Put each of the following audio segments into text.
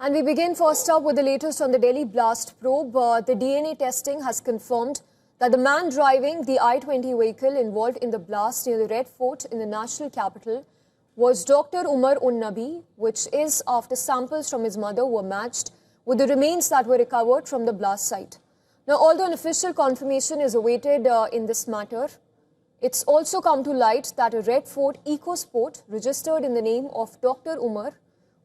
And we begin first up with the latest on the Delhi blast probe. The DNA testing has confirmed that the man driving the I-20 vehicle involved in the blast near the Red Fort in the national capital was Dr. Umar un-Nabi, which is after samples from his mother were matched with the remains that were recovered from the blast site. Now, although an official confirmation is awaited in this matter, it's also come to light that a Red Fort EcoSport registered in the name of Dr. Umar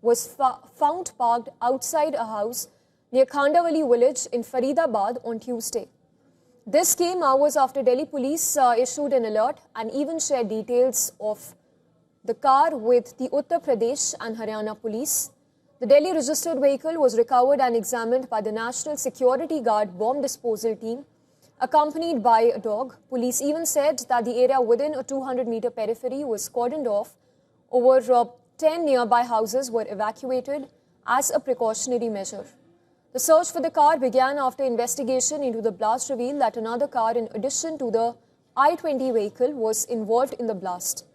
was found parked outside a house near Khandavali village in Faridabad on Tuesday. This came hours after Delhi police issued an alert and even shared details of the car with the Uttar Pradesh and Haryana police. The Delhi registered vehicle was recovered and examined by the National Security Guard bomb disposal team, accompanied by a dog. Police even said that the area within a 200-meter periphery was cordoned off. Over 10 nearby houses were evacuated as a precautionary measure. The search for the car began after investigation into the blast revealed that another car, in addition to the I-20 vehicle, was involved in the blast.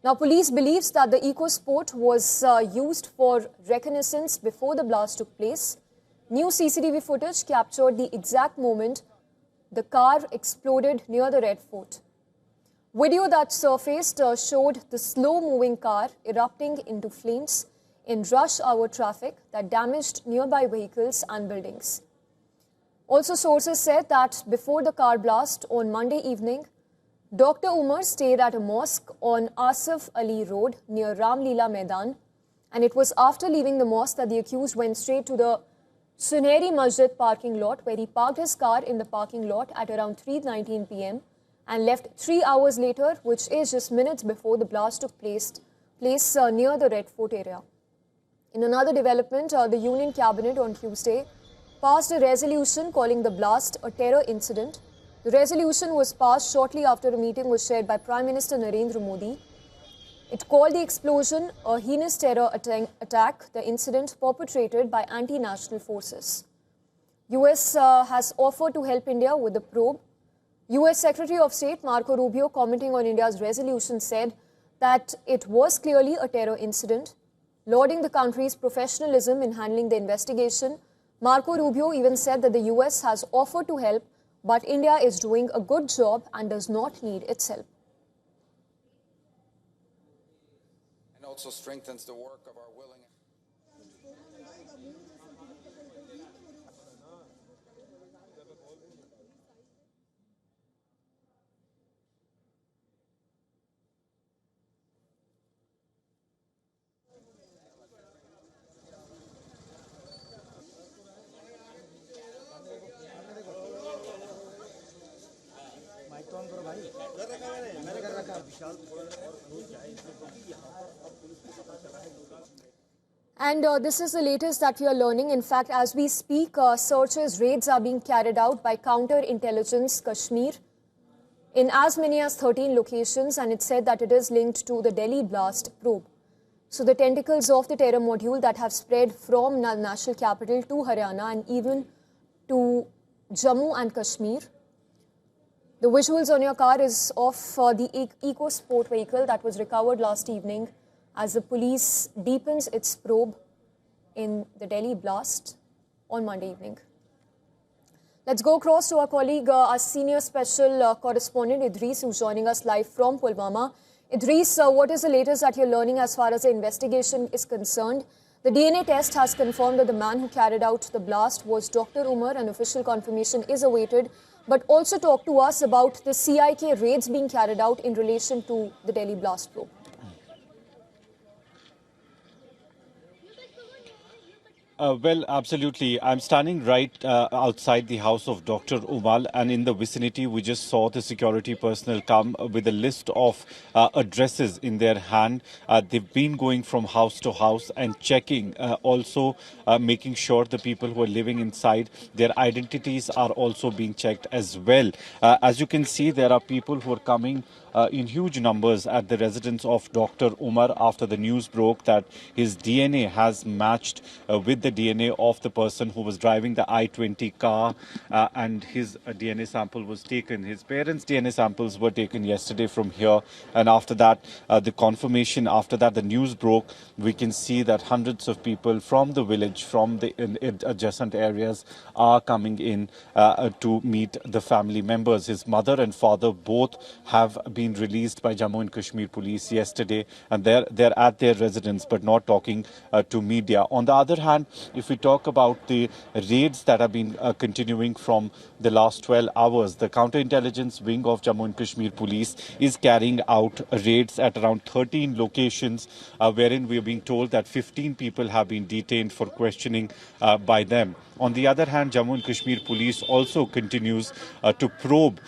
Now, police believes that the EcoSport was used for reconnaissance before the blast took place. New CCTV footage captured the exact moment the car exploded near the Red Fort. Video that surfaced showed the slow-moving car erupting into flames in rush hour traffic that damaged nearby vehicles and buildings. Also, sources said that before the car blast on Monday evening, Dr. Umar stayed at a mosque on Asif Ali Road near Ramleela Maidan, and it was after leaving the mosque that the accused went straight to the Suneri Masjid parking lot, where he parked his car in the parking lot at around 3:19 p.m. and left 3 hours later, which is just minutes before the blast took place near the Red Fort area. In another development, the Union Cabinet on Tuesday passed a resolution calling the blast a terror incident. The resolution was passed shortly after a meeting was chaired by Prime Minister Narendra Modi. It called the explosion a heinous terror attack, the incident perpetrated by anti-national forces. US has offered to help India with the probe. US Secretary of State Marco Rubio, commenting on India's resolution, said that it was clearly a terror incident. Lauding the country's professionalism in handling the investigation, Marco Rubio even said that the US has offered to help, but India is doing a good job and does not need its help. And also strengthens the work of our willing. And this is the latest that we are learning. In fact, as we speak, searches, raids are being carried out by Counterintelligence Kashmir in as many as 13 locations, and it's said that it is linked to the Delhi blast probe. So the tentacles of the terror module that have spread from the national capital to Haryana and even to Jammu and Kashmir. The visuals on your car is of the EcoSport vehicle that was recovered last evening as the police deepens its probe in the Delhi blast on Monday evening. Let's go across to our colleague, our senior special correspondent Idris, who's joining us live from Pulwama. Idris, what is the latest that you're learning as far as the investigation is concerned? The DNA test has confirmed that the man who carried out the blast was Dr. Umar, and official confirmation is awaited. But also talk to us about the CIK raids being carried out in relation to the Delhi blast probe. Well, absolutely. I'm standing right outside the house of Dr. Umar, and in the vicinity we just saw the security personnel come with a list of addresses in their hand. They've been going from house to house and checking, also making sure the people who are living inside, their identities are also being checked as well. As you can see, there are people who are coming in huge numbers at the residence of Dr. Umar after the news broke that his DNA has matched with the DNA of the person who was driving the I-20 car, and his DNA sample was taken. His parents' DNA samples were taken yesterday from here, and after that, the confirmation, after that the news broke, we can see that hundreds of people from the village, from the adjacent areas are coming in to meet the family members. His mother and father both have been released by Jammu and Kashmir police yesterday, and they're at their residence but not talking to media. On the other hand, if we talk about the raids that have been continuing from the last 12 hours, the counterintelligence wing of Jammu and Kashmir police is carrying out raids at around 13 locations, wherein we are being told that 15 people have been detained for questioning by them. On the other hand, Jammu and Kashmir police also continues to probe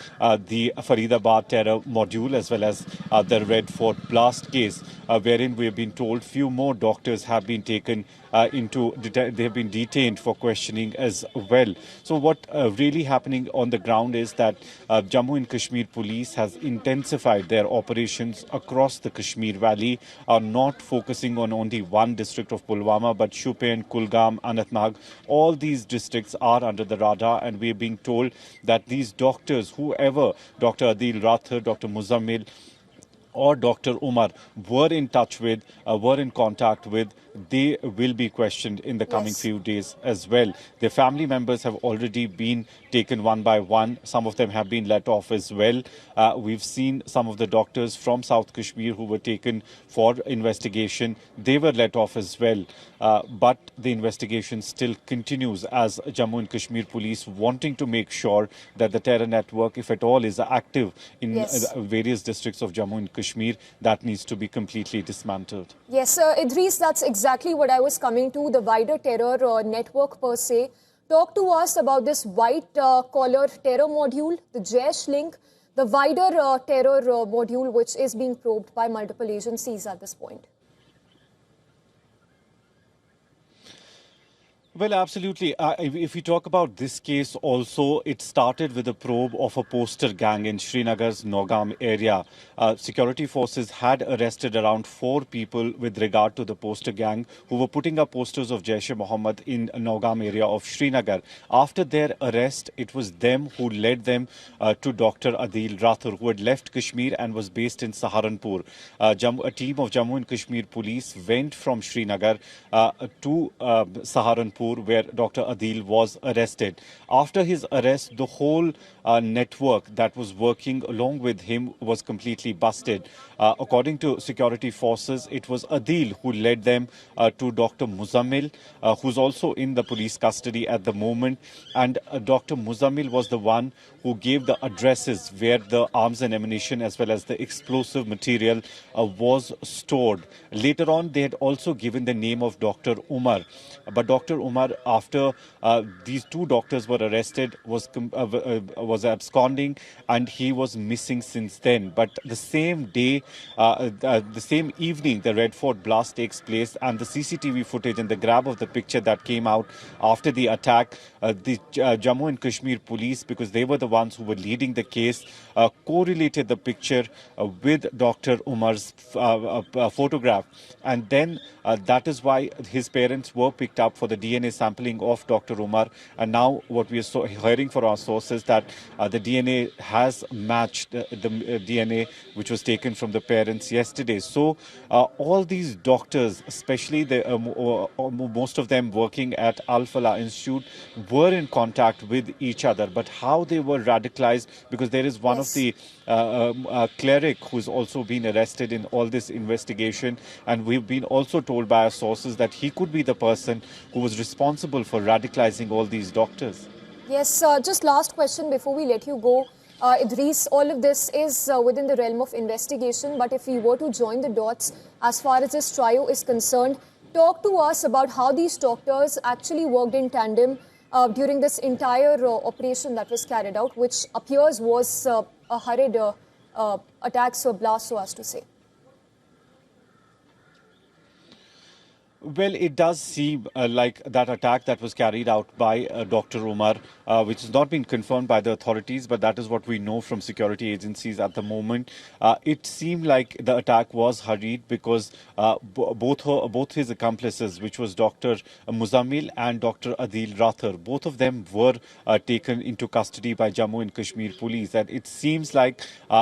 the Faridabad terror module as well as the Red Fort blast case, wherein we have been told few more doctors have been taken they have been detained for questioning as well. So what really happening on the ground is that Jammu and Kashmir police has intensified their operations across the Kashmir Valley, not focusing on only one district of Pulwama, but Shupian, Kulgam, Anantnag. All these districts are under the radar, and we are being told that these doctors, whoever, Dr. Adil Rathar, Dr. Muzammil, or Dr. Umar were in touch with, were in contact with, they will be questioned in the coming few days as well. Their family members have already been taken one by one. Some of them have been let off as well. We've seen some of the doctors from South Kashmir who were taken for investigation. They were let off as well. But the investigation still continues as Jammu and Kashmir police wanting to make sure that the terror network, if at all, is active in various districts of Jammu and Kashmir, that needs to be completely dismantled. Yes, Idris, that's exactly what I was coming to, the wider terror network per se. Talk to us about this white-collar terror module, the Jaish link, the wider terror module which is being probed by multiple agencies at this point. Well, absolutely. If we talk about this case also, it started with a probe of a poster gang in Srinagar's Nogam area. Security forces had arrested around 4 people with regard to the poster gang who were putting up posters of Jaish-e-Mohammed in Nogam area of Srinagar. After their arrest, it was them who led them to Dr. Adil Rathur, who had left Kashmir and was based in Saharanpur. A team of Jammu and Kashmir police went from Srinagar to Saharanpur, where Dr. Adil was arrested. After his arrest, the whole network that was working along with him was completely busted. According to security forces, it was Adil who led them to Dr. Muzammil, who's also in the police custody at the moment. And Dr. Muzammil was the one who gave the addresses where the arms and ammunition as well as the explosive material was stored. Later on, they had also given the name of Dr. Umar. But Dr. Umar, after these 2 doctors were arrested, was absconding, and he was missing since then. But the same day, the same evening, the Red Fort blast takes place, and the CCTV footage and the grab of the picture that came out after the attack, the Jammu and Kashmir police, because they were the ones who were leading the case, correlated the picture with Dr. Umar's photograph. And then that is why his parents were picked up for the DNA sampling of Dr. Umar. And now what we are hearing from our sources that the DNA has matched the DNA which was taken from the parents yesterday. So all these doctors, especially most of them working at Al-Falah Institute, were in contact with each other. But how they were radicalized, because there is one of the cleric who's also been arrested in all this investigation, and we've been also told by our sources that he could be the person who was responsible for radicalizing all these doctors. Yes, just last question before we let you go. Idris, all of this is within the realm of investigation, but if we were to join the dots as far as this trio is concerned, talk to us about how these doctors actually worked in tandem during this entire operation that was carried out, which appears was a hurried attack, so blast, so as to say. Well, it does seem like that attack that was carried out by Dr. Umar, which has not been confirmed by the authorities, but that is what we know from security agencies at the moment. It seemed like the attack was hurried because both his accomplices, which was Dr. Muzammil and Dr. Adil Rathar, both of them were taken into custody by Jammu and Kashmir police. And it seems like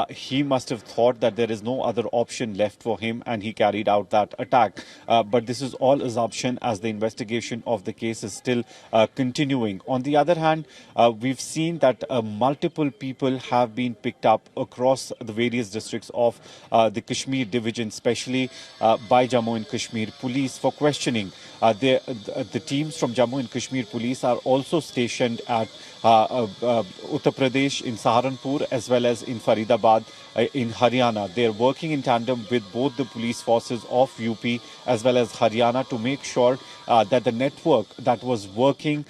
he must have thought that there is no other option left for him, and he carried out that attack. But this is all assumption, as the investigation of the case is still continuing. On the other hand, we've seen that multiple people have been picked up across the various districts of the Kashmir division, especially by Jammu and Kashmir police for questioning. The teams from Jammu and Kashmir police are also stationed at Uttar Pradesh, in Saharanpur, as well as in Faridabad in Haryana. They are working in tandem with both the police forces of UP as well as Haryana to make sure that the network that was working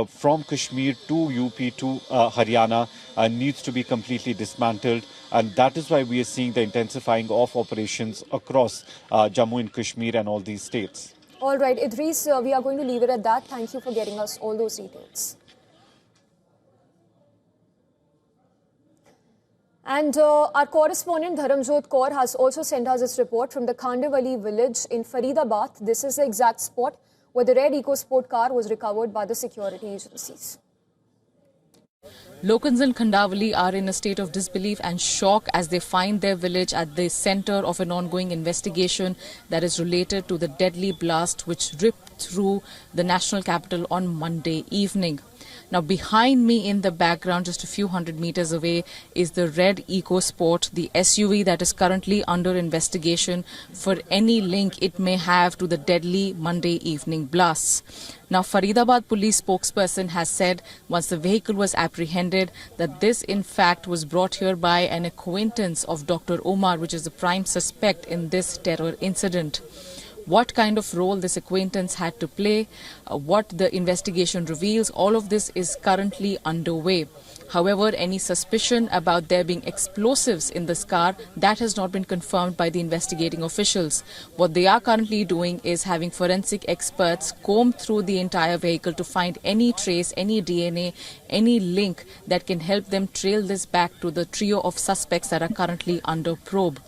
from Kashmir to UP to Haryana needs to be completely dismantled. And that is why we are seeing the intensifying of operations across Jammu and Kashmir and all these states. All right, Idris, we are going to leave it at that. Thank you for getting us all those details. And our correspondent Dharamjot Kaur has also sent us this report from the Khandewali village in Faridabad. This is the exact spot where the red EcoSport car was recovered by the security agencies. Locals in Khandewali are in a state of disbelief and shock as they find their village at the center of an ongoing investigation that is related to the deadly blast which ripped through the national capital on Monday evening. Now, behind me in the background, just a few hundred meters away, is the red EcoSport, the SUV that is currently under investigation for any link it may have to the deadly Monday evening blasts. Now, Faridabad police spokesperson has said once the vehicle was apprehended that this in fact was brought here by an acquaintance of Dr. Umar, which is the prime suspect in this terror incident. What kind of role this acquaintance had to play, what the investigation reveals, all of this is currently underway. However, any suspicion about there being explosives in this car, that has not been confirmed by the investigating officials. What they are currently doing is having forensic experts comb through the entire vehicle to find any trace, any DNA, any link that can help them trail this back to the trio of suspects that are currently under probe.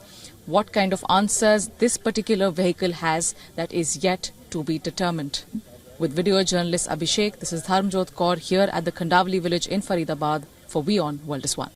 What kind of answers this particular vehicle has, that is yet to be determined. With video journalist Abhishek, this is Dharamjot Kaur here at the Khandewali village in Faridabad for WION World is One.